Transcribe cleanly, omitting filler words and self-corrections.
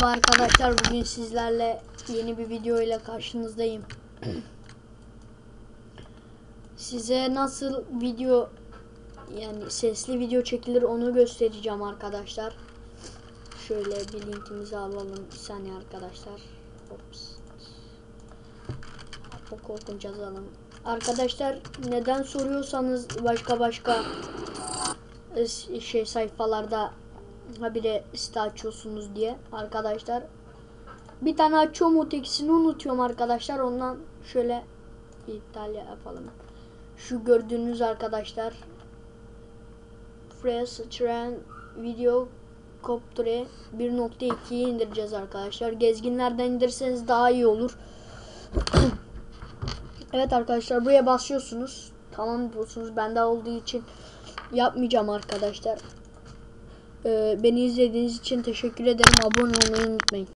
Merhaba arkadaşlar, bugün sizlerle yeni bir video ile karşınızdayım. Size nasıl video, yani sesli video çekilir onu göstereceğim arkadaşlar. Şöyle bir linkimizi alalım. Bir saniye arkadaşlar. Ops. Çok korkunç yazalım. Arkadaşlar neden soruyorsanız başka sayfalarda habire site açıyorsunuz diye arkadaşlar. Bir tane açıyorum, ötekisini unutuyorum arkadaşlar. Ondan şöyle iptal yapalım. Şu gördüğünüz arkadaşlar Fresh Trend Video Capture 1.2'yi indireceğiz arkadaşlar. Gezginlerden indirseniz daha iyi olur. Evet arkadaşlar, buraya basıyorsunuz. Tamam diyorsunuz. Bende olduğu için yapmayacağım arkadaşlar. Beni izlediğiniz için teşekkür ederim. Abone olmayı unutmayın.